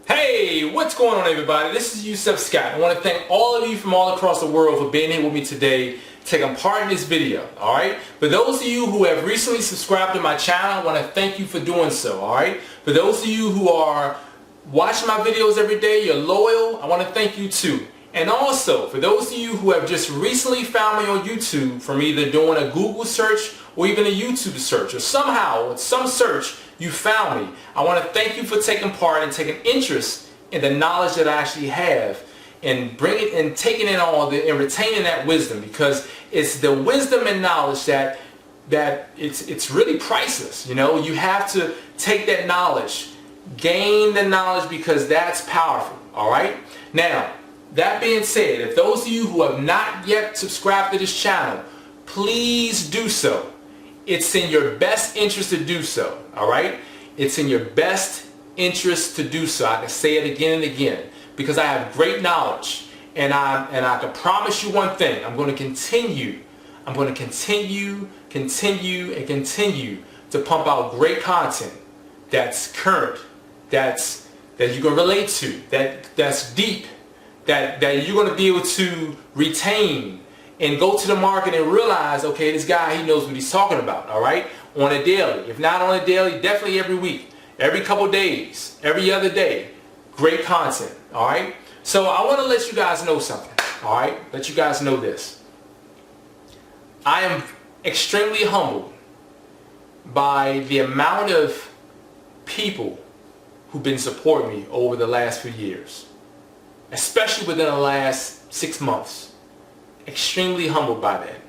Hey, what's going on, everybody? This is Yusef Scott. I want to thank all of you from all across the world for being here with me today, taking part in this video, alright? For those of you who have recently subscribed to my channel, I want to thank you for doing so, alright? For those of you who are watching my videos every day, you're loyal, I want to thank you too. And also, for those of you who have just recently found me on YouTube from either doing a Google search or even a YouTube search, or somehow, with some search, you found me, I want to thank you for taking part and taking interest in the knowledge that I actually have and bringing and taking in all the and retaining that wisdom, because it's the wisdom and knowledge that it's really priceless. You know, you have to take that knowledge, gain the knowledge, because that's powerful. All right. Now, that being said, if those of you who have not yet subscribed to this channel, please do so. It's in your best interest to do so. All right. It's in your best interest to do so. I can say it again and again, because I have great knowledge, and I can promise you one thing: I'm going to continue to pump out great content that's current, that you can relate to, that's deep, that you're going to be able to retain and go to the market and realize, okay, this guy, he knows what he's talking about, all right, on a daily. If not on a daily, definitely every week, every couple days, every other day, great content, all right? So I want to let you guys know something, all right? Let you guys know this. I am extremely humbled by the amount of people who've been supporting me over the last few years, especially within the last 6 months. Extremely humbled by that.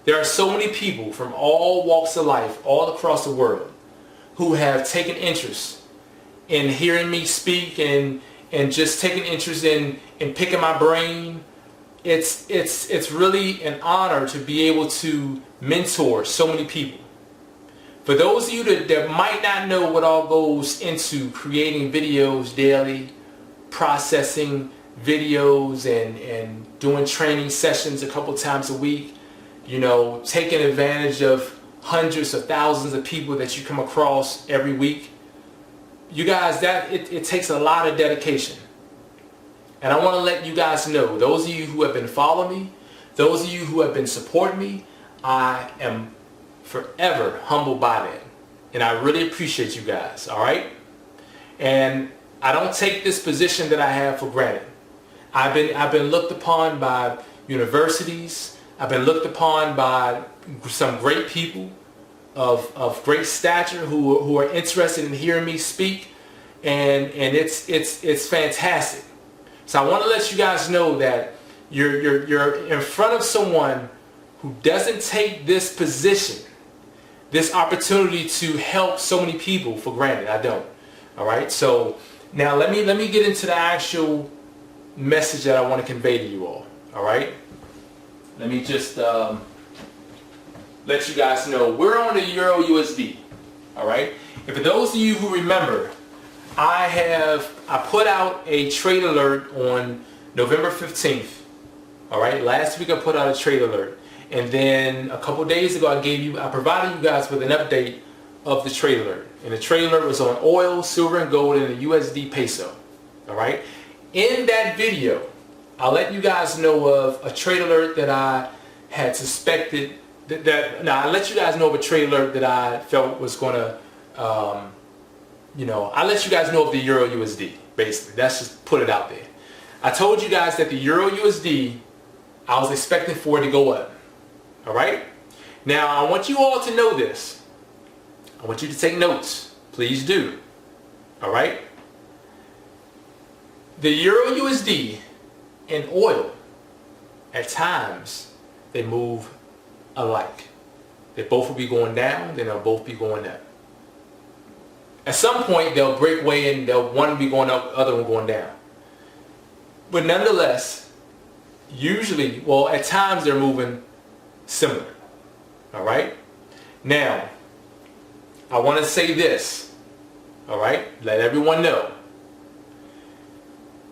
There are so many people from all walks of life, all across the world, who have taken interest in hearing me speak and just taking interest in picking my brain. It's really an honor to be able to mentor so many people. For those of you that might not know what all goes into creating videos daily, processing videos and doing training sessions a couple times a week, you know, taking advantage of hundreds of thousands of people that you come across every week, you guys, that it takes a lot of dedication. And I want to let you guys know, those of you who have been following me, those of you who have been supporting me, I am forever humbled by that. And I really appreciate you guys, all right? And I don't take this position that I have for granted. I've been looked upon by universities. I've been looked upon by some great people of great stature who are interested in hearing me speak, and it's fantastic. So I want to let you guys know that you're in front of someone who doesn't take this position, this opportunity to help so many people for granted. I don't. All right. So now let me get into the actual message that I want to convey to you all. All right. Let me just let you guys know we're on the Euro USD. All right. And for those of you who remember, I put out a trade alert on November 15th. All right. Last week I put out a trade alert, and then a couple days ago I provided you guys with an update of the trade alert. And the trade alert was on oil, silver, and gold, and the USD peso. All right. In that video, I'll let you guys know of a trade alert that I had suspected I'll let you guys know of a trade alert that I felt was going to, I'll let you guys know of the Euro USD, basically. That's just put it out there. I told you guys that the Euro USD, I was expecting for it to go up. All right? Now, I want you all to know this. I want you to take notes. Please do. All right? The Euro USD and oil, at times, they move alike. They both will be going down, then they'll both be going up. At some point, they'll break away and one will be going up, the other one going down. But nonetheless, usually, well, at times they're moving similar. All right? Now, I want to say this. All right? Let everyone know.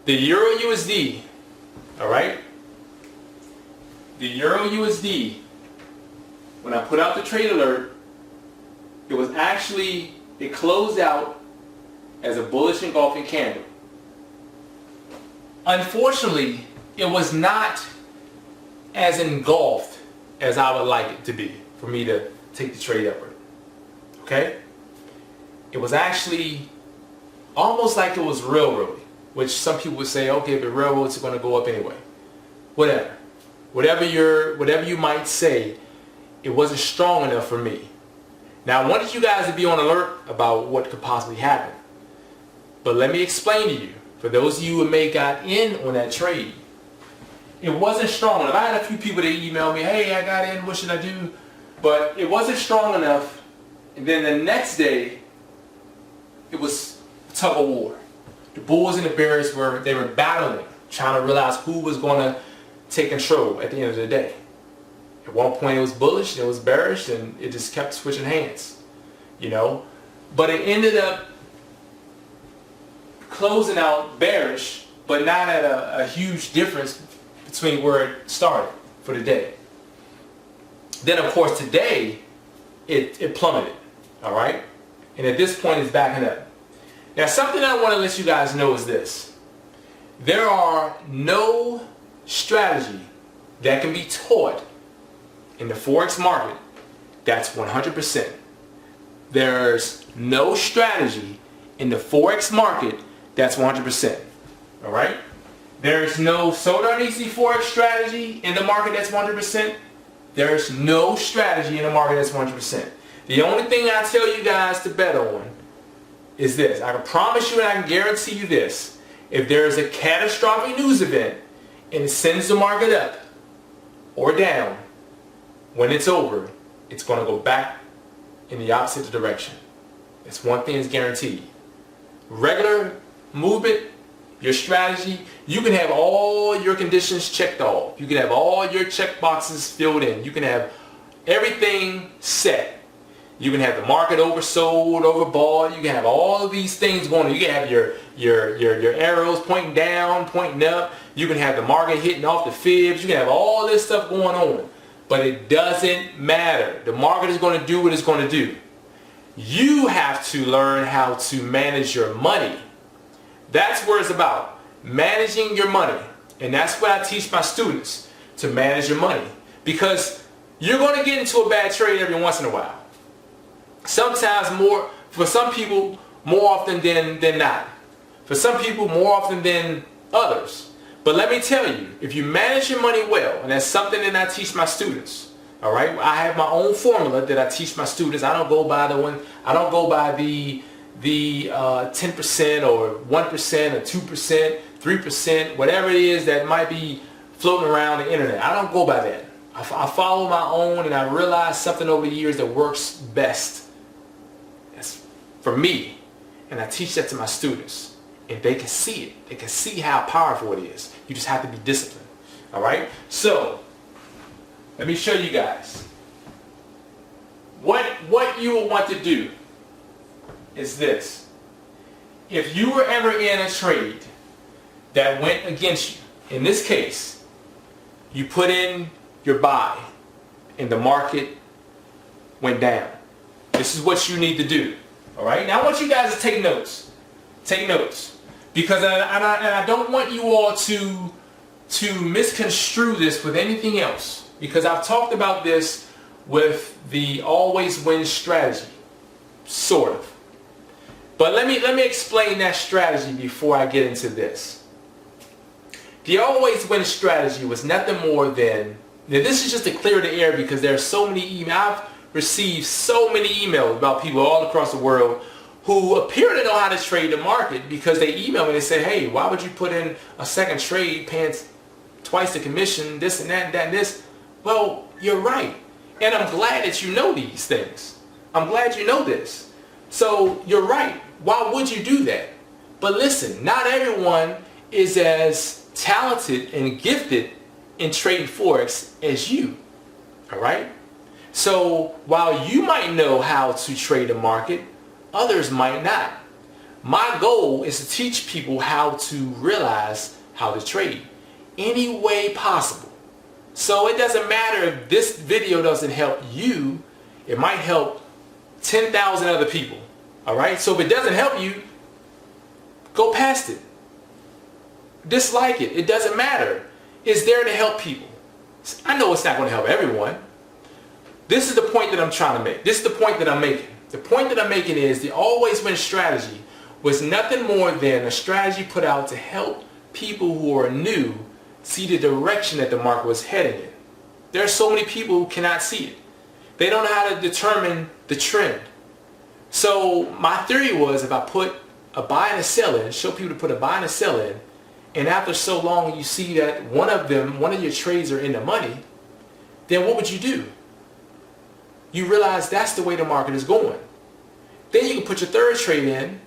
The Euro USD, all right? The Euro USD, when I put out the trade alert, it closed out as a bullish engulfing candle. unfortunately, it was not as engulfed as I would like it to be for me to take the trade upward. Okay? It was actually almost like it was railroading, which some people would say, okay, the railroads are going to go up anyway. Whatever. Whatever you might say, it wasn't strong enough for me. Now, I wanted you guys to be on alert about what could possibly happen. But let me explain to you, for those of you who may got in on that trade, it wasn't strong enough. I had a few people that emailed me, hey, I got in, what should I do? But it wasn't strong enough. And then the next day, it was a tug of war. The bulls and the bears were battling, trying to realize who was going to take control at the end of the day. At one point it was bullish, it was bearish, and it just kept switching hands, you know. But it ended up closing out bearish, but not at a huge difference between where it started for the day. Then of course today it plummeted, all right? And at this point it's backing up. Now something I want to let you guys know is this. There are no strategy that can be taught in the Forex market that's 100%. There's no strategy in the Forex market that's 100%. All right? There's no So Darn Easy Forex strategy in the market that's 100%. There's no strategy in the market that's 100%. The only thing I tell you guys to bet on is this. I can promise you and I can guarantee you this. If there is a catastrophic news event and it sends the market up or down, when it's over, it's going to go back in the opposite direction. That's one thing is guaranteed. Regular movement, your strategy, you can have all your conditions checked off. You can have all your check boxes filled in. You can have everything set. You can have the market oversold, overbought. You can have all of these things going on. You can have your arrows pointing down, pointing up. You can have the market hitting off the fibs. You can have all this stuff going on. But it doesn't matter. The market is going to do what it's going to do. You have to learn how to manage your money. That's where it's about. Managing your money. And that's what I teach my students, to manage your money. Because you're going to get into a bad trade every once in a while. Sometimes more, for some people, more often than not. For some people, more often than others. But let me tell you, if you manage your money well, and that's something that I teach my students, all right? I have my own formula that I teach my students. I don't go by the 10% or 1% or 2%, 3%, whatever it is that might be floating around the internet. I don't go by that. I follow my own, and I realize something over the years that works best. That's for me, and I teach that to my students. And they can see it. They can see how powerful it is. You just have to be disciplined. All right? So, let me show you guys. What you will want to do is this. If you were ever in a trade that went against you, in this case, you put in your buy and the market went down. This is what you need to do. All right? Now I want you guys to take notes. Take notes. Because I don't want you all to misconstrue this with anything else. Because I've talked about this with the always win strategy. Sort of. But let me explain that strategy before I get into this. The always win strategy was nothing more than, now this is just to clear the air because there are so many emails. I've received so many emails about people all across the world who appear to know how to trade the market because they email me and they say, hey, why would you put in a second trade paying twice the commission, this and that and that and this? Well, you're right. And I'm glad that you know these things. I'm glad you know this. So you're right. Why would you do that? But listen, not everyone is as talented and gifted in trading Forex as you. All right? So while you might know how to trade the market, others might not. My goal is to teach people how to realize how to trade any way possible. So it doesn't matter if this video doesn't help you, it might help 10,000 other people. All right? So if it doesn't help you, go past it. dislike it. It doesn't matter. It's there to help people. I know it's not going to help everyone. This is the point that I'm trying to make. This is the point that I'm making. The point that I'm making is the always win strategy was nothing more than a strategy put out to help people who are new see the direction that the market was heading in. There are so many people who cannot see it. They don't know how to determine the trend. So my theory was, if I put a buy and a sell in, show people to put a buy and a sell in, and after so long you see that one of your trades are in the money, then what would you do? You realize that's the way the market is going. Then you can put your third trade in,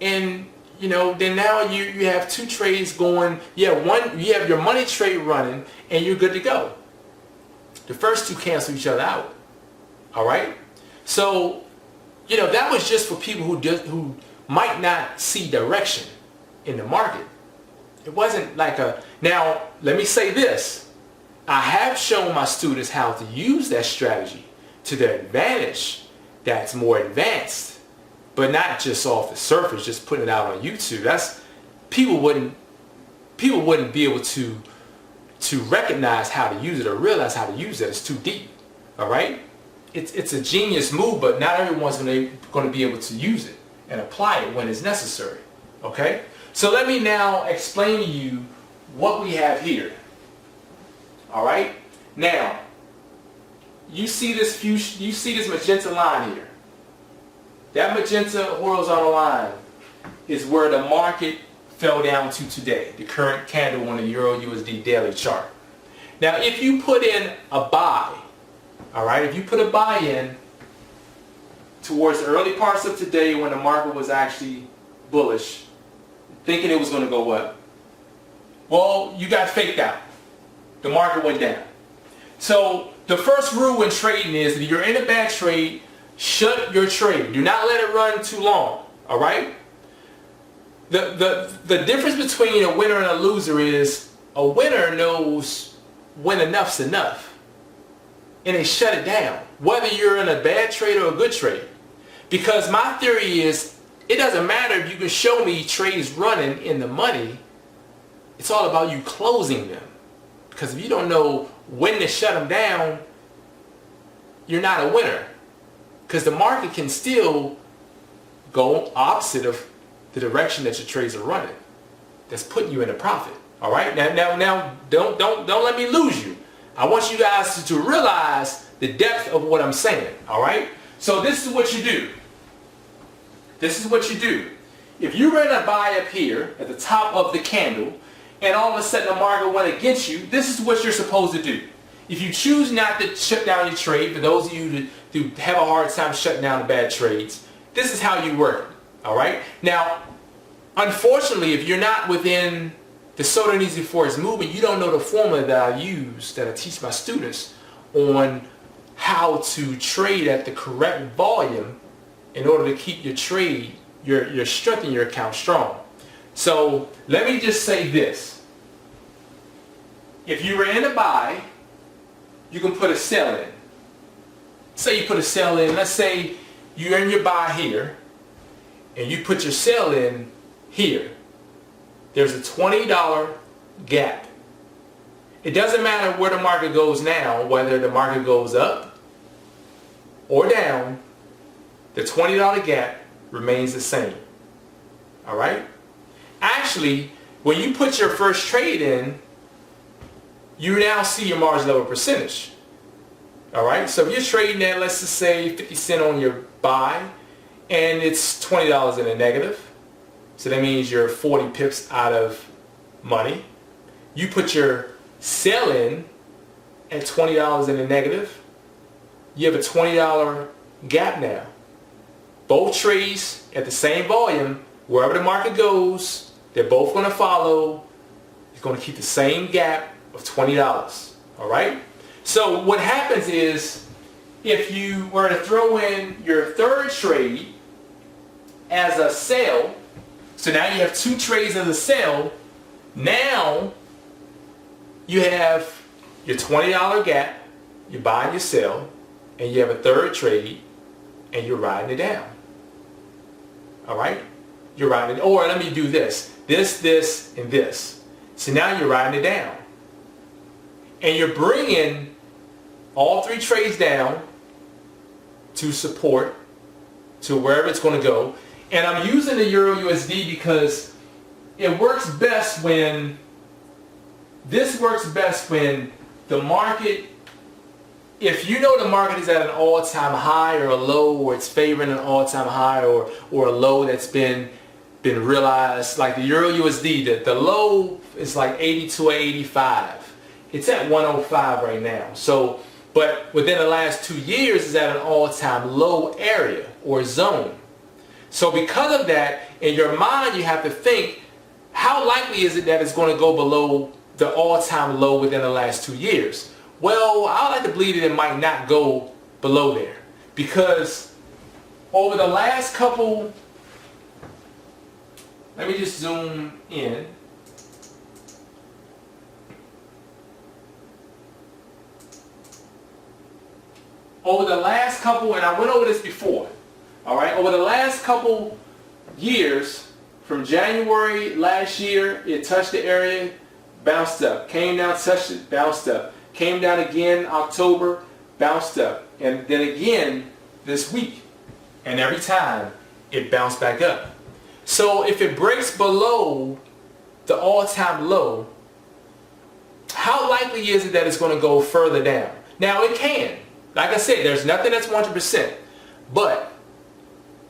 and then now you have two trades going. You have your money trade running, and you're good to go. The first two cancel each other out. All right. So that was just for people who might not see direction in the market. It wasn't like a. Now let me say this: I have shown my students how to use that strategy to their advantage. That's more advanced, but not just off the surface, just putting it out on YouTube. That's people wouldn't be able to recognize how to use it or realize how to use it. It's too deep. All right, it's a genius move, but not everyone's going to be able to use it and apply it when it's necessary. Okay, so let me now explain to you what we have here. All right, now you see this magenta line here. That magenta horizontal line is where the market fell down to today, the current candle on the Euro USD daily chart. Now if you put in a buy, all right, if you put a buy in towards the early parts of today when the market was actually bullish, thinking it was going to go up, well, you got faked out. The market went down. So the first rule in trading is, if you're in a bad trade, shut your trade. Do not let it run too long. All right? The difference between a winner and a loser is a winner knows when enough's enough, and they shut it down, whether you're in a bad trade or a good trade. Because my theory is, it doesn't matter if you can show me trades running in the money. It's all about you closing them. Because if you don't know when to shut them down, you're not a winner. Because the market can still go opposite of the direction that your trades are running. That's putting you in a profit. All right. Now, don't let me lose you. I want you guys to realize the depth of what I'm saying. All right. So this is what you do. This is what you do. If you were in a buy up here at the top of the candle, and all of a sudden the market went against you, this is what you're supposed to do. If you choose not to shut down your trade, for those of you who have a hard time shutting down the bad trades, this is how you work. All right. Now, unfortunately, if you're not within the So Darn Easy Forex movement, you don't know the formula that I use, that I teach my students on how to trade at the correct volume in order to keep your trade, your strength in your account strong. So let me just say this. If you were in a buy, you can put a sell in. Say you put a sell in. Let's say you're in your buy here, and you put your sell in here. There's a $20 gap. It doesn't matter where the market goes now, whether the market goes up or down, the $20 gap remains the same. All right? Actually, when you put your first trade in, you now see your margin level percentage. All right? So if you're trading at, let's just say, 50 cents on your buy, and it's $20 in the negative, so that means you're 40 pips out of money. You put your sell in at $20 in the negative, you have a $20 gap now. Both trades at the same volume, wherever the market goes, they're both going to follow. It's going to keep the same gap of $20. All right? So what happens is, if you were to throw in your third trade as a sell, so now you have two trades as a sell, now you have your $20 gap, you buy and you sell, and you have a third trade, and you're riding it down. All right? You're riding it. Or let me do this, and this. So now you're riding it down. And you're bringing all three trades down to support, to wherever it's going to go. And I'm using the Euro USD because it works best when, this works best when the market, if you know the market is at an all-time high or a low, or it's favoring an all-time high or a low that's been realized, like the Euro USD, the low is like 82 or 85. It's at 105 right now. So, but within the last 2 years, it's at an all-time low area or zone. So because of that, in your mind, you have to think, how likely is it that it's going to go below the all-time low within the last 2 years? Well, I like to believe that it might not go below there, because over the last couple, let me just zoom in. Over the last couple, and I went over this before, all right, over the last couple years, from January last year, it touched the area, bounced up, came down, touched it, bounced up, came down again October, bounced up, and then again this week, and every time it bounced back up. So if it breaks below the all-time low, how likely is it that it's going to go further down? Now it can. Like I said, there's nothing that's 100%, but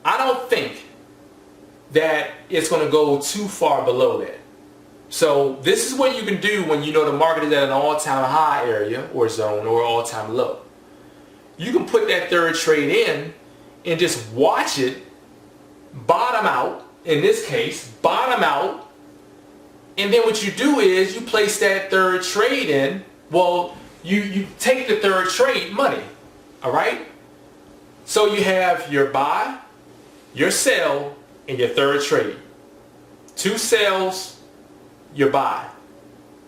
I don't think that it's going to go too far below that. So this is what you can do when you know the market is at an all-time high area or zone or all-time low. You can put that third trade in and just watch it bottom out, in this case, bottom out, and then what you do is you place that third trade in. Well, you take the third trade money, all right? So you have your buy, your sell, and your third trade. 2 sells, your buy.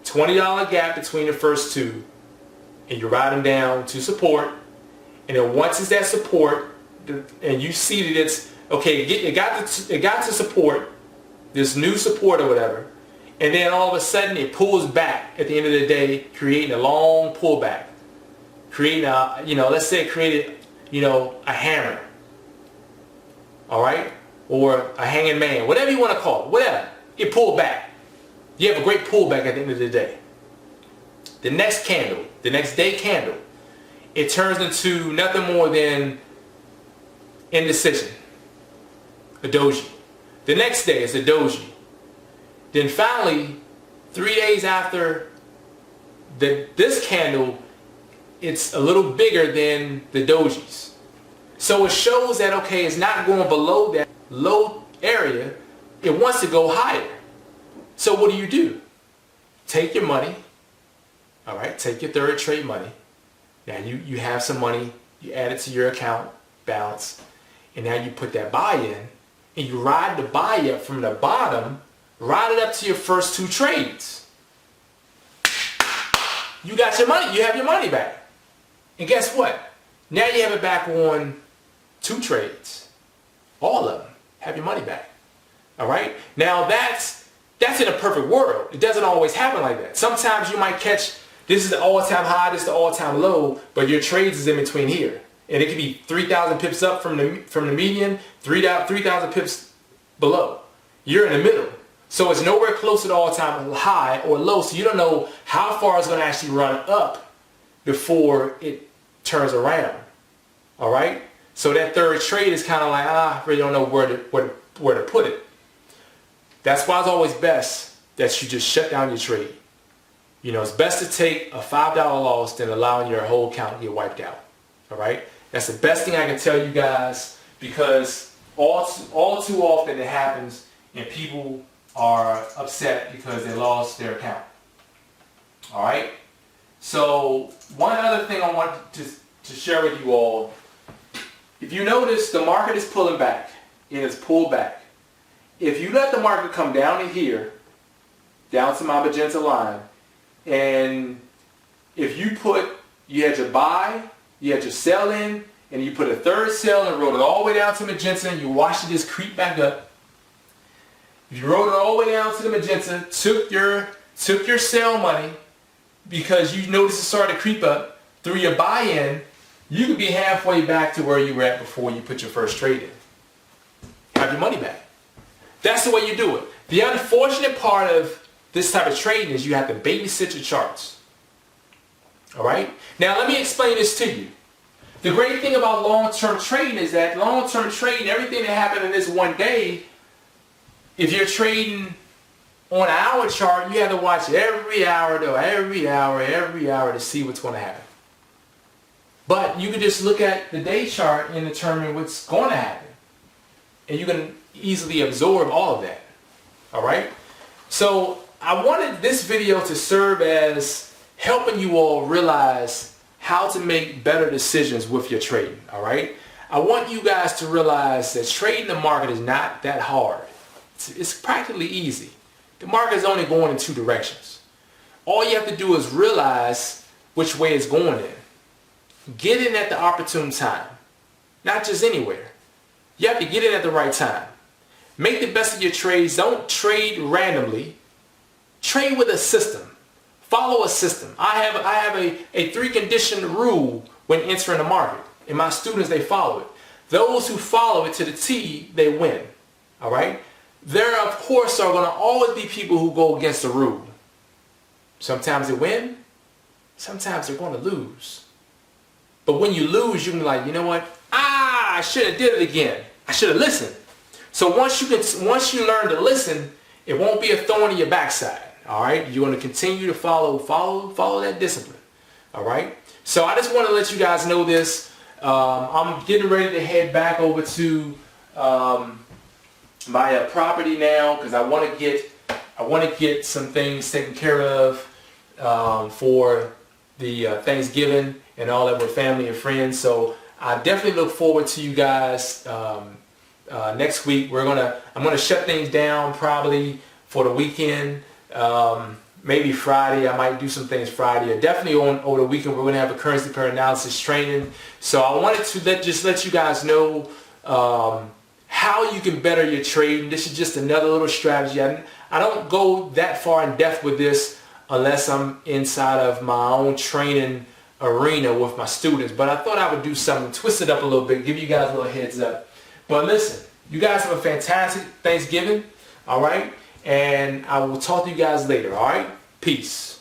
$20 gap between the first two, and you ride them down to support. And then once it's at support, and you see that it's okay, it got to support, this new support or whatever, and then all of a sudden it pulls back at the end of the day, creating a long pullback, creating a, let's say it created, a hammer, all right, or a hanging man, whatever you want to call it, whatever. It pulled back. You have a great pullback at the end of the day. The next candle, the next day candle, it turns into nothing more than indecision, a doji. The next day is a doji. Then finally, 3 days after this candle, it's a little bigger than the dojis. So it shows that, okay, it's not going below that low area. It wants to go higher. So what do? Take your money, all right? Take your third trade money. Now you have some money, you add it to your account balance, and now you put that buy in, and you ride the buy up from the bottom, ride it up to your first 2 trades. You got your money, you have your money back. And guess what? Now you have it back on 2 trades. All of them have your money back. All right? Now that's in a perfect world. It doesn't always happen like that. Sometimes you might catch, this is the all-time high, this is the all-time low, but your trades is in between here. And it could be 3,000 pips up from the median, 3,000 pips below. You're in the middle. So it's nowhere close to the all-time high or low, so you don't know how far it's going to actually run up before it turns around. All right? So that third trade is kind of like, I really don't know where to put it. That's why it's always best that you just shut down your trade. It's best to take a $5 loss than allowing your whole account to get wiped out. All right? That's the best thing I can tell you guys, because all too often it happens and people are upset because they lost their account. All right? So one other thing I want to share with you all, if you notice, the market is pulling back. It is pulled back. If you let the market come down to here, down to my magenta line, and if you had your buy, you had your sell in, and you put a third sell and rode it all the way down to magenta, and you watched it just creep back up. If you rode it all the way down to the magenta, took took your sell money because you noticed it started to creep up through your buy-in, you could be halfway back to where you were at before you put your first trade in. Have your money back. That's the way you do it. The unfortunate part of this type of trading is you have to babysit your charts. All right? Now let me explain this to you. The great thing about long-term trading is that long-term trading, everything that happened in this one day, if you're trading on an hour chart, you have to watch every hour to see what's going to happen. But you can just look at the day chart and determine what's going to happen. And you can easily absorb all of that. All right? So I wanted this video to serve as helping you all realize how to make better decisions with your trading. All right? I want you guys to realize that trading the market is not that hard. It's practically easy. The market is only going in two directions. All you have to do is realize which way it's going in. Get in at the opportune time. Not just anywhere. You have to get in at the right time. Make the best of your trades. Don't trade randomly. Trade with a system. Follow a system. I have a three-condition rule when entering the market. And my students, they follow it. Those who follow it to the T, they win. All right? There, of course, are going to always be people who go against the rule. Sometimes they win. Sometimes they're going to lose. But when you lose, you can be like, you know what? I should have did it again. I should have listened. So once you learn to listen, it won't be a thorn in your backside. All right? You're going to continue to follow that discipline. All right? So I just want to let you guys know this. I'm getting ready to head back over to my property now because I want to get some things taken care of for the Thanksgiving and all that with family and friends. So I definitely look forward to you guys next week. I'm gonna shut things down probably for the weekend. Maybe Friday. I might do some things Friday. Or definitely over the weekend we're gonna have a currency pair analysis training. So I wanted to let you guys know how you can better your trading. This is just another little strategy. I don't go that far in depth with this unless I'm inside of my own training arena with my students. But I thought I would do something, twist it up a little bit, give you guys a little heads up. But listen, you guys have a fantastic Thanksgiving, all right? And I will talk to you guys later, all right? Peace.